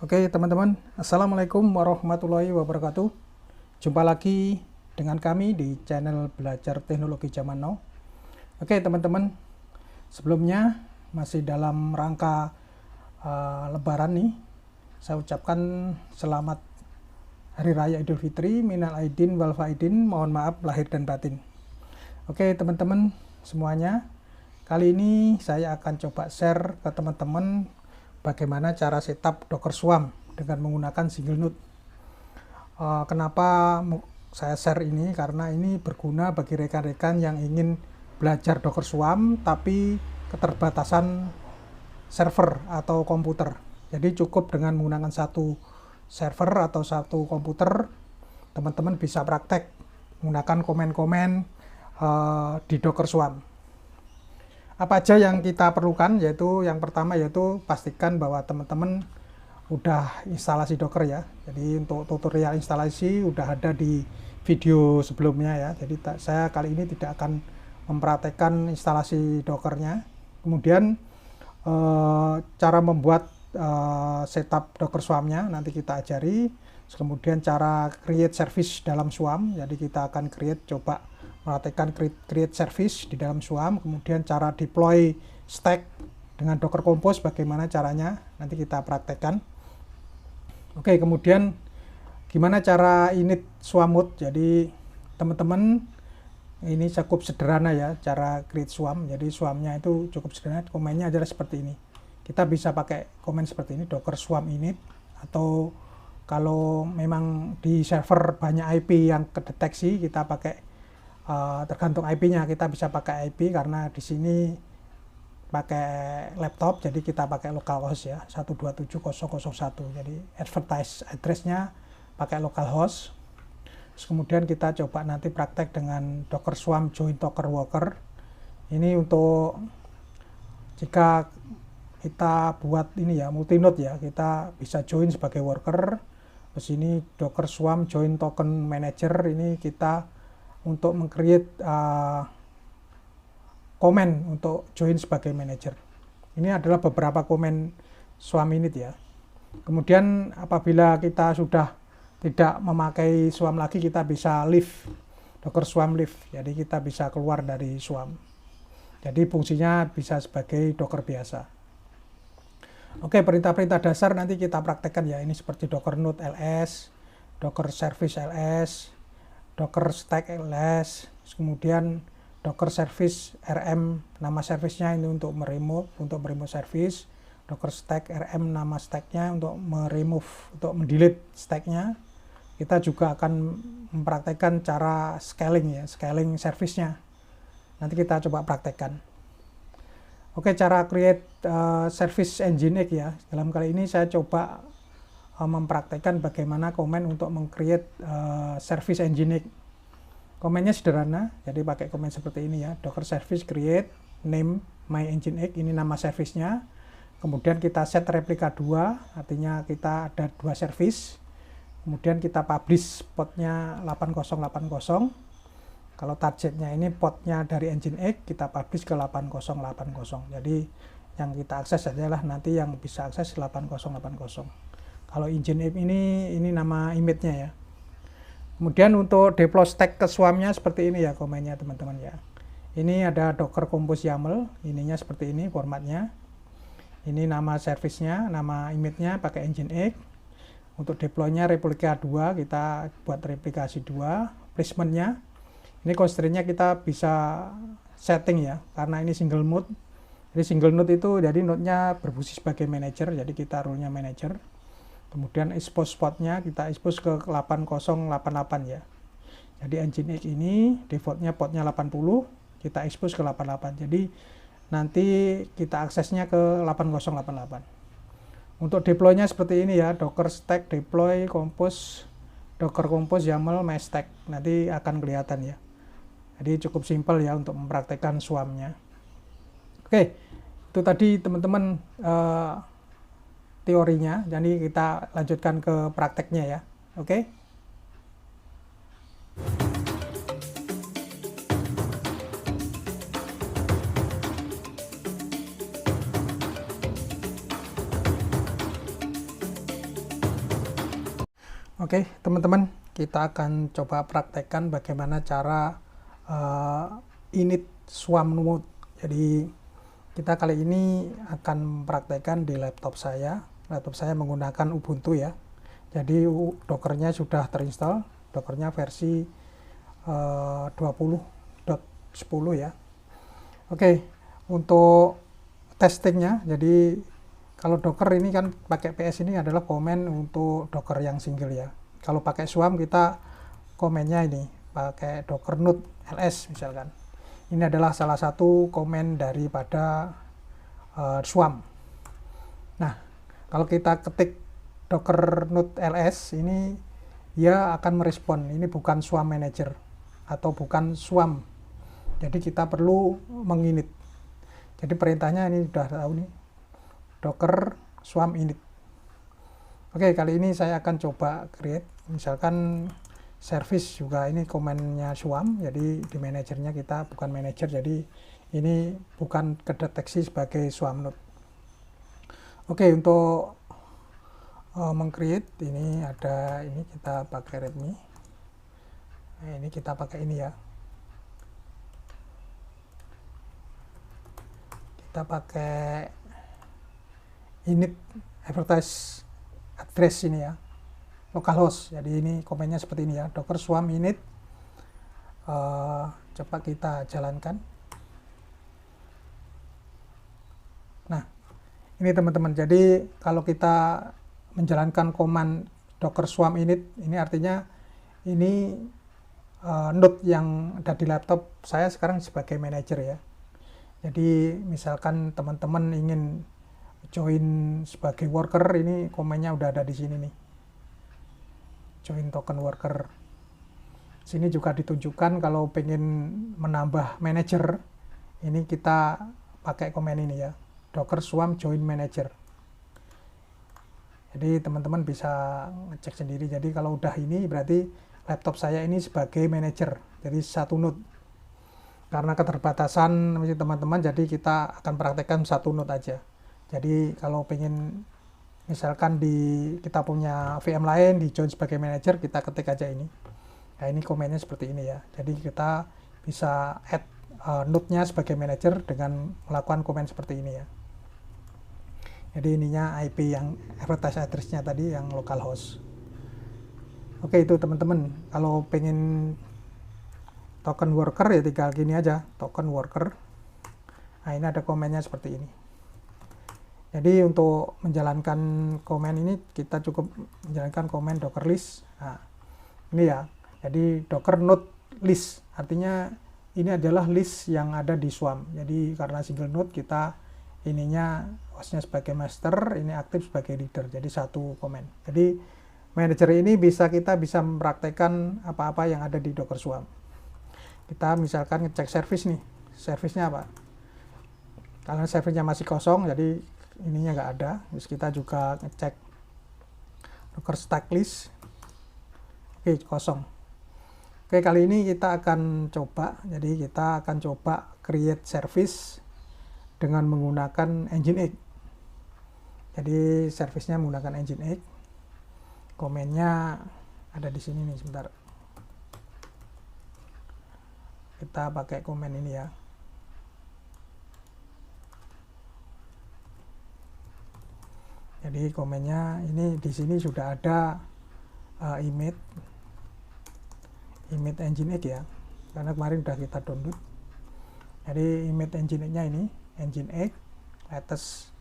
Oke teman-teman, Assalamualaikum warahmatullahi wabarakatuh. Jumpa lagi dengan kami di channel Belajar Teknologi Zaman Now. Oke teman-teman, sebelumnya masih dalam rangka Lebaran nih, saya ucapkan selamat Hari Raya Idul Fitri, minal aidin wal faidin, mohon maaf lahir dan batin. Oke teman-teman semuanya, kali ini saya akan coba share ke teman-teman bagaimana cara setup Docker Swarm dengan menggunakan single node. Kenapa saya share ini? Karena ini berguna bagi rekan-rekan yang ingin belajar Docker Swarm tapi keterbatasan server atau komputer. Jadi cukup dengan menggunakan satu server atau satu komputer, teman-teman bisa praktek menggunakan komen-komen di Docker Swarm. Apa aja yang kita perlukan, yaitu yang pertama yaitu pastikan bahwa teman-teman udah instalasi Docker ya. Jadi untuk tutorial instalasi udah ada di video sebelumnya ya. Jadi saya kali ini tidak akan mempraktekkan instalasi Dockernya. Kemudian cara membuat setup Docker Swarm-nya nanti kita ajari. Kemudian cara create service dalam Swarm. Jadi kita akan coba mempraktekkan create service di dalam Swarm, kemudian cara deploy stack dengan Docker Compose bagaimana caranya nanti kita praktekkan. Oke, kemudian gimana cara init Swarm mode. Jadi teman-teman ini cukup sederhana ya cara create Swarm. Jadi Swarm-nya itu cukup sederhana, komennya adalah seperti ini. Kita bisa pakai komen seperti ini, Docker Swarm init, atau kalau memang di server banyak IP yang kedeteksi, kita pakai tergantung IP-nya, kita bisa pakai IP karena di sini pakai laptop, jadi kita pakai localhost ya 127.0.0.1. Jadi advertise address-nya pakai localhost. Terus kemudian kita coba nanti praktek dengan Docker Swarm join Docker worker. Ini untuk jika kita buat ini ya multinode ya, kita bisa join sebagai worker. Terus ini Docker Swarm join token manager, ini kita untuk meng-create komen untuk join sebagai manager. Ini adalah beberapa komen Swarm init ya. Kemudian apabila kita sudah tidak memakai Swarm lagi, kita bisa leave, Docker Swarm leave. Jadi kita bisa keluar dari Swarm. Jadi fungsinya bisa sebagai Docker biasa. Oke, perintah-perintah dasar nanti kita praktekkan ya. Ini seperti Docker node ls, Docker service ls, Docker stack ls, kemudian Docker service rm, nama servicenya ini untuk meremove service, Docker stack rm, nama stacknya untuk mendelete stacknya. Kita juga akan mempraktekkan cara scaling ya, scaling servicenya. Nanti kita coba praktekkan. Oke, cara create service nginx ya. Dalam kali ini saya coba mempraktekkan bagaimana komen untuk meng-create service nginx. Komennya sederhana, jadi pakai komen seperti ini ya, Docker service create name my nginx, ini nama servicenya. Kemudian kita set replika 2, artinya kita ada 2 service. Kemudian kita publish portnya 8080. Kalau targetnya ini portnya dari nginx, kita publish ke 8080. Jadi yang kita akses adalah nanti yang bisa akses 8080. Kalau nginx ini nama image-nya ya. Kemudian untuk deploy stack ke Swarm-nya seperti ini ya komennya teman-teman ya. Ini ada Docker Compose YAML, ininya seperti ini formatnya. Ini nama service-nya, nama image-nya pakai nginx. Untuk deploy-nya replika 2, kita buat replikasi 2. Placement-nya, ini constraint-nya kita bisa setting ya, karena ini single node. Jadi single node itu jadi node-nya berfungsi sebagai manager, jadi kita role-nya manager. Kemudian expose portnya kita expose ke 8088 ya. Jadi nginx ini defaultnya portnya 80, kita expose ke 88. Jadi nanti kita aksesnya ke 8088. Untuk deploy-nya seperti ini ya, Docker stack deploy compose, Docker compose YAML my stack. Nanti akan kelihatan ya. Jadi cukup simpel ya untuk mempraktekkan Swarm-nya. Oke, itu tadi teman-teman teorinya, jadi kita lanjutkan ke prakteknya ya. Oke. Oke, teman-teman, kita akan coba praktekkan bagaimana cara init swarm node. Jadi kita kali ini akan praktekkan di laptop saya. Laptop saya menggunakan Ubuntu ya. Jadi Dockernya sudah terinstall. Dockernya versi 20.10 ya. Oke, untuk testingnya, jadi kalau Docker ini kan pakai PS ini adalah komen untuk Docker yang single ya. Kalau pakai Swarm kita komennya ini pakai Docker node ls misalkan. Ini adalah salah satu komen daripada Swarm. Nah, kalau kita ketik Docker node ls ini dia akan merespon. Ini bukan Swarm Manager atau bukan Swarm. Jadi kita perlu menginit. Jadi perintahnya ini sudah tahu nih. Docker swarm init. Oke, kali ini saya akan coba create misalkan service juga, ini komennya swarm, jadi di manajernya kita bukan manager, jadi ini bukan kedeteksi sebagai swarm node. Oke, untuk mengcreate ini ada ini kita pakai readme. Nah, ini kita pakai ini ya. Kita pakai init advertise address ini ya, localhost. Jadi ini komennya seperti ini ya, docker swarm init. Coba kita jalankan. Nah, ini teman-teman, jadi kalau kita menjalankan command docker swarm init, ini artinya ini node yang ada di laptop saya sekarang sebagai manager ya. Jadi misalkan teman-teman ingin join sebagai worker, ini komennya udah ada di sini nih, join token worker. Sini juga ditunjukkan kalau pengen menambah manager, ini kita pakai komen ini ya, docker swarm join manager. Jadi teman-teman bisa ngecek sendiri. Jadi kalau udah ini berarti laptop saya ini sebagai manager, jadi satu node. Karena keterbatasan teman-teman, jadi kita akan praktekkan satu node aja. Jadi kalau pengen misalkan kita punya VM lain di join sebagai manager, kita ketik aja ini. Nah, ini komennya seperti ini ya. Jadi kita bisa add node-nya sebagai manager dengan melakukan komen seperti ini ya. Jadi ininya IP yang advertise address-nya tadi yang localhost. Oke, itu teman-teman. Kalau pengen token worker ya tinggal gini aja, token worker. Nah, ini ada komennya seperti ini. Jadi untuk menjalankan komen ini kita cukup menjalankan komen docker list. Nah, ini ya. Jadi docker node list artinya ini adalah list yang ada di swarm. Jadi karena single node kita ininya hostnya sebagai master, ini aktif sebagai leader. Jadi satu komen. Jadi manager ini kita bisa mempraktekkan apa-apa yang ada di docker swarm. Kita misalkan ngecek service nih. Service-nya apa? Karena service-nya masih kosong, jadi ininya nggak ada. Terus kita juga ngecek docker stack list. Oke, kosong. Oke, kali ini kita akan coba, jadi kita akan coba create service dengan menggunakan Nginx. Jadi service-nya menggunakan Nginx. Komennya ada di sini nih, sebentar. Kita pakai komen ini ya. Jadi komennya ini di sini sudah ada image Nginx ya, karena kemarin udah kita download. Jadi image Nginx-nya ini Nginx latest.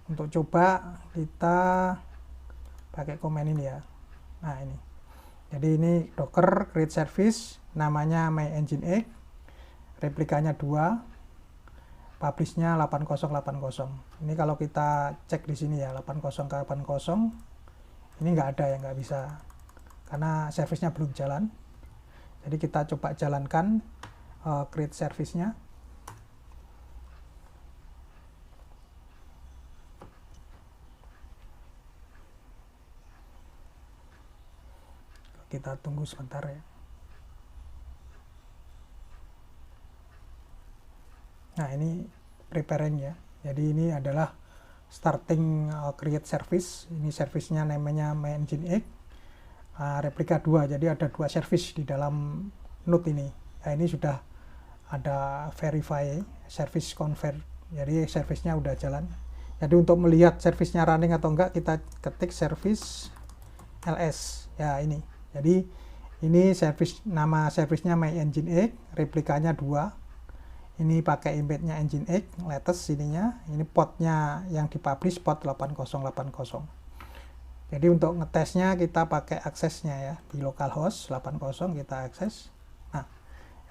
Untuk coba kita pakai komen ini ya. Nah, ini. Jadi ini docker create service, namanya my Nginx, replikanya 2, publish-nya 8080. Ini kalau kita cek di sini ya, 80 ke 80, ini nggak ada ya, nggak bisa karena service-nya belum jalan. Jadi kita coba jalankan create service-nya. Kita tunggu sebentar ya. Nah, ini preparing ya. Jadi ini adalah starting create service. Ini service-nya namanya my Nginx. replika 2, jadi ada 2 service di dalam node ini. Nah, ini sudah ada verify service convert, jadi servicenya udah jalan. Jadi untuk melihat servicenya running atau enggak, kita ketik service ls ya, ini. Jadi ini service, nama servicenya My Engine X, replikanya 2. Ini pakai embednya Engine X, latest ininya. Ini portnya yang dipublish port 8080. Jadi untuk ngetesnya kita pakai aksesnya ya, di localhost 80 kita akses. Nah,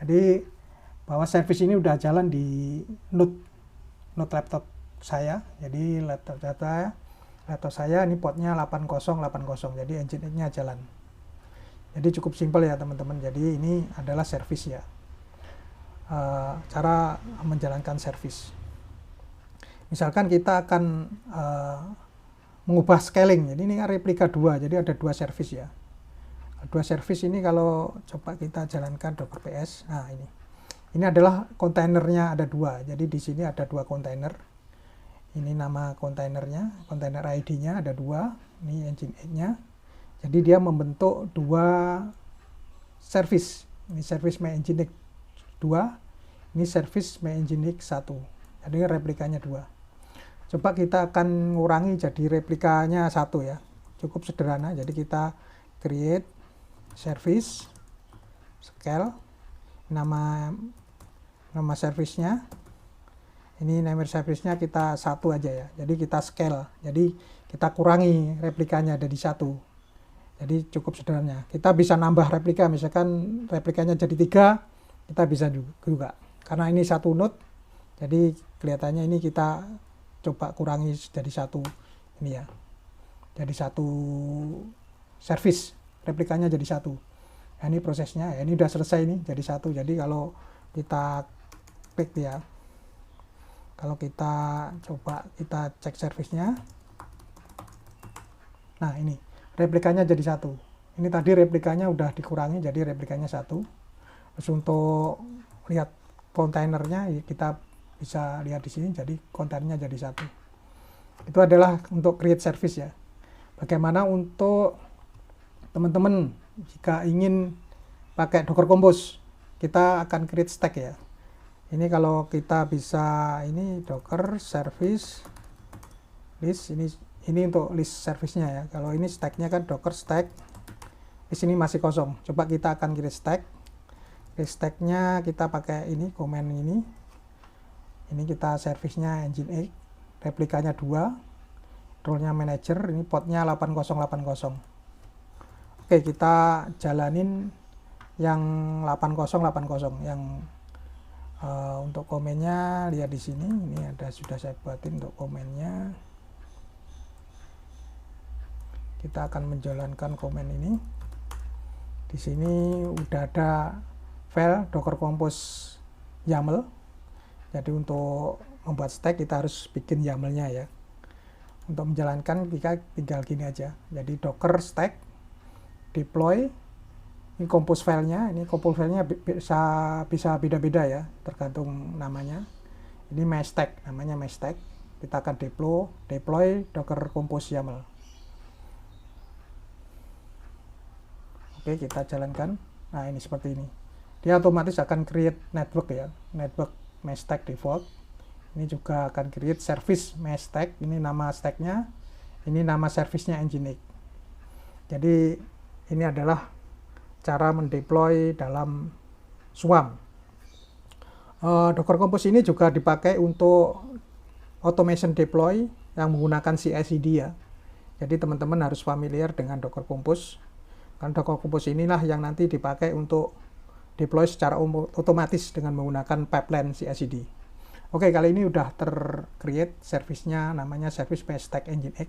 jadi bahwa service ini udah jalan di node laptop saya. Jadi laptop saya ini portnya 8080, jadi Engine X-nya jalan. Jadi cukup simpel ya teman-teman. Jadi ini adalah service ya, cara menjalankan service. Misalkan kita akan mengubah scaling, jadi ini kan replika 2, jadi ada 2 service ya. 2 service ini kalau coba kita jalankan Docker PS, nah ini adalah kontainernya ada 2, jadi di sini ada 2 kontainer. Ini nama kontainernya, kontainer ID-nya ada 2, ini Engine X-nya. Jadi dia membentuk 2 service, ini service My Engine X 2, ini service My Engine X 1, jadi replikanya 2. Coba kita akan ngurangi jadi replikanya 1 ya, cukup sederhana. Jadi kita create service scale, nama servicenya, ini nama servicenya kita 1 aja ya, jadi kita scale, jadi kita kurangi replikanya dari 1. Jadi cukup sederhana. Kita bisa nambah replika, misalkan replikanya jadi 3, kita bisa juga. Karena ini 1 node, jadi kelihatannya ini kita coba kurangi jadi 1 ini ya. Jadi 1 service, replikanya jadi 1. Nah, ini prosesnya, ya, ini udah selesai nih jadi 1. Jadi kalau kita klik ya, kalau kita coba kita cek servicenya, nah ini replikanya jadi 1. Ini tadi replikanya udah dikurangi jadi replikanya 1. Terus untuk lihat kontainernya kita bisa lihat di sini, jadi kontainernya jadi 1. Itu adalah untuk create service ya. Bagaimana untuk teman-teman jika ingin pakai Docker Compose, kita akan create stack ya. Ini kalau kita bisa, ini Docker service list, ini untuk list service-nya ya. Kalau ini stack-nya kan Docker stack, di sini masih kosong. Coba kita akan create stack. Create stack-nya kita pakai ini, command ini. Ini kita service-nya Engine X, replikanya 2, role-nya manager, ini portnya 8080. Oke, kita jalanin yang 8080, yang untuk komennya lihat di sini. Ini ada, sudah saya buatin untuk komennya. Kita akan menjalankan komen ini. Di sini udah ada file Docker Compose YAML. Jadi untuk membuat stack kita harus bikin YAML-nya ya. Untuk menjalankan kita tinggal gini aja. Jadi Docker stack deploy, ini compose filenya, ini compose filenya bisa beda-beda ya, tergantung namanya. Ini my stack, namanya my stack. Kita akan deploy Docker Compose YAML. Oke, kita jalankan. Nah, ini seperti ini. Dia otomatis akan create network ya, network my stack default. Ini juga akan create service my stack. Ini nama stacknya, ini nama servicenya Engine X. Jadi ini adalah cara mendeploy dalam Swarm. Docker Compose ini juga dipakai untuk automation deploy yang menggunakan CI/CD ya. Jadi teman-teman harus familiar dengan Docker Compose. Karena Docker Compose inilah yang nanti dipakai untuk deploy secara otomatis dengan menggunakan pipeline CI/CD. Oke, kali ini udah ter-create service-nya, namanya service my stack Engine X.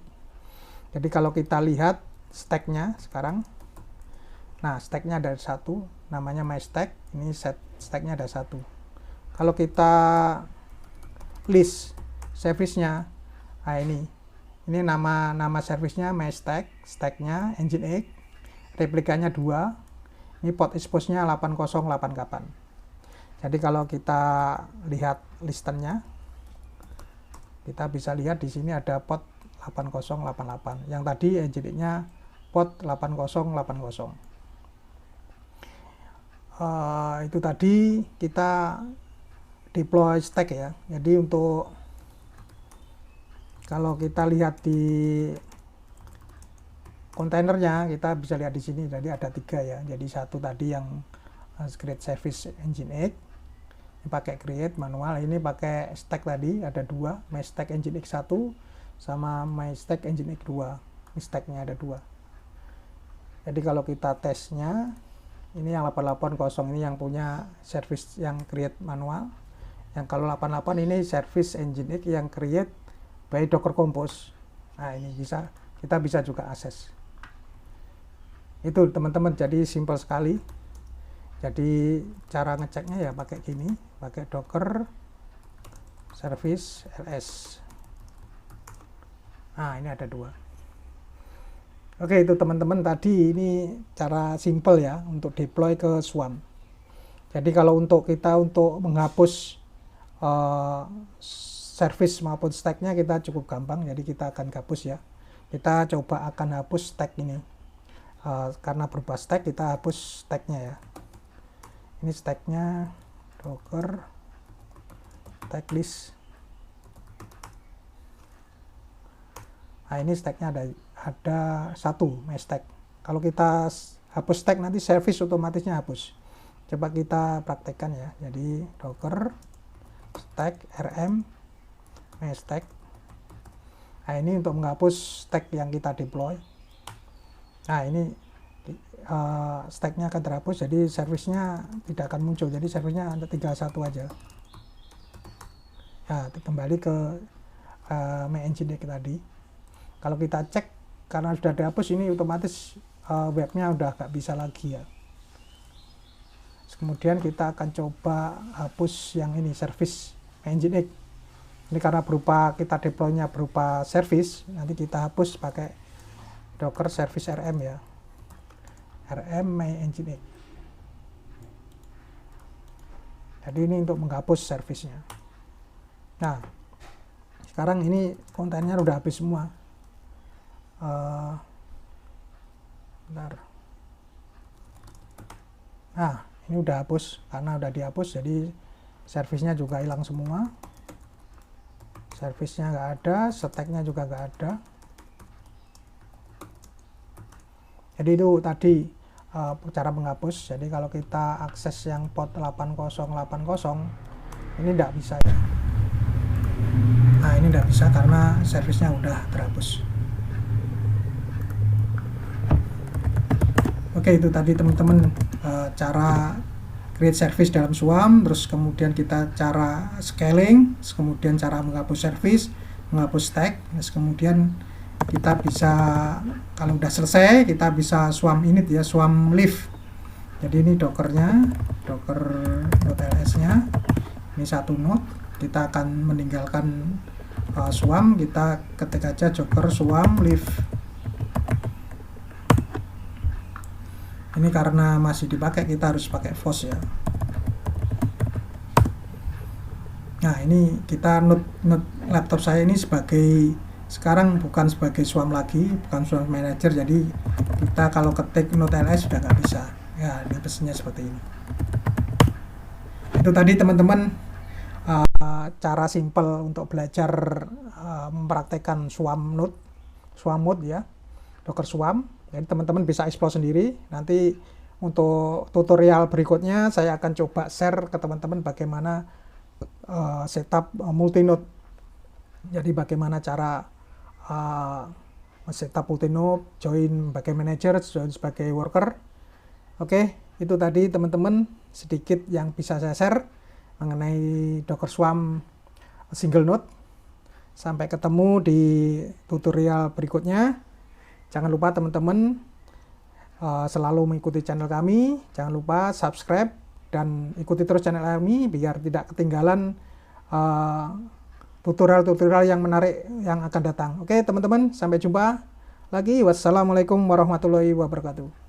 Jadi kalau kita lihat stack-nya sekarang, nah stack-nya ada 1, namanya my stack, ini set stack-nya ada 1. Kalau kita list service-nya, nah ini nama service-nya my stack, stack-nya Engine X, replikanya 2, ini port expose-nya 8088. Jadi kalau kita lihat listennya, kita bisa lihat di sini ada port 8088. Yang tadi Engine X-nya port 8080. Itu tadi kita deploy stack ya. Jadi untuk kalau kita lihat di kontainernya, kita bisa lihat di sini tadi ada 3 ya. Jadi satu tadi yang create service Nginx, ini pakai create manual, ini pakai stack tadi ada 2, my stack Nginx 1 sama my stack Nginx 2. Ini stacknya ada 2. Jadi kalau kita tesnya, ini yang 880 ini yang punya service yang create manual. Yang kalau 88 ini service Nginx yang create by Docker Compose. Nah, ini kita bisa juga akses. Itu teman-teman, jadi simple sekali. Jadi cara ngeceknya ya pakai gini, pakai Docker service ls. Nah, ini ada 2. Oke, itu teman-teman tadi ini cara simple ya untuk deploy ke Swarm. Jadi kalau untuk kita untuk menghapus service maupun stacknya kita cukup gampang. Jadi kita akan hapus ya. Kita coba akan hapus stack ini. Karena berubah stack, kita hapus stacknya ya. Ini stacknya Docker stack list. Nah, ini stacknya ada 1 my stack. Kalau kita hapus stack nanti service otomatisnya hapus. Coba kita praktekkan ya. Jadi Docker stack rm my stack. Nah, ini untuk menghapus stack yang kita deploy. Nah, ini stacknya akan terhapus, jadi servicenya tidak akan muncul. Jadi servicenya tinggal 1 aja. Ya, kembali ke my Nginx tadi. Kalau kita cek, karena sudah dihapus, ini otomatis webnya udah nggak bisa lagi ya. Kemudian kita akan coba hapus yang ini, service Nginx. Ini karena kita deploy-nya berupa service, nanti kita hapus pakai Docker service rm ya. rm my Nginx. Jadi ini untuk menghapus servicenya. Nah, sekarang ini kontennya udah habis semua. Bentar. Nah, ini udah hapus, karena udah dihapus jadi servisnya juga hilang semua. Servisnya nggak ada, stacknya juga nggak ada. Jadi itu tadi cara menghapus. Jadi kalau kita akses yang port 8080 ini tidak bisa ya. Nah, ini tidak bisa karena servisnya udah terhapus. Oke, itu tadi teman-teman cara create service dalam Swarm, terus kemudian kita cara scaling, kemudian cara menghapus service, menghapus stack, terus kemudian kita bisa, kalau udah selesai kita bisa Swarm init ya, Swarm live. Jadi ini dockernya, docker .ls nya, ini 1 node. Kita akan meninggalkan Swarm, kita ketik aja docker Swarm live. Ini karena masih dipakai, kita harus pakai FOSS ya. Nah, ini kita node laptop saya ini sekarang bukan sebagai Swarm lagi, bukan Swarm Manager. Jadi kita kalau ketik node ls sudah nggak bisa. Ya, ini pesannya seperti ini. Itu tadi teman-teman cara simple untuk belajar mempraktekkan Swarm mode ya, Docker Swarm. Jadi teman-teman bisa explore sendiri. Nanti untuk tutorial berikutnya saya akan coba share ke teman-teman bagaimana setup multinode. Jadi bagaimana cara setup multinode, join sebagai manager, join sebagai worker. Oke, itu tadi teman-teman sedikit yang bisa saya share mengenai Docker Swarm single node. Sampai ketemu di tutorial berikutnya. Jangan lupa teman-teman selalu mengikuti channel kami. Jangan lupa subscribe dan ikuti terus channel kami biar tidak ketinggalan tutorial-tutorial yang menarik yang akan datang. Oke teman-teman, sampai jumpa lagi. Wassalamualaikum warahmatullahi wabarakatuh.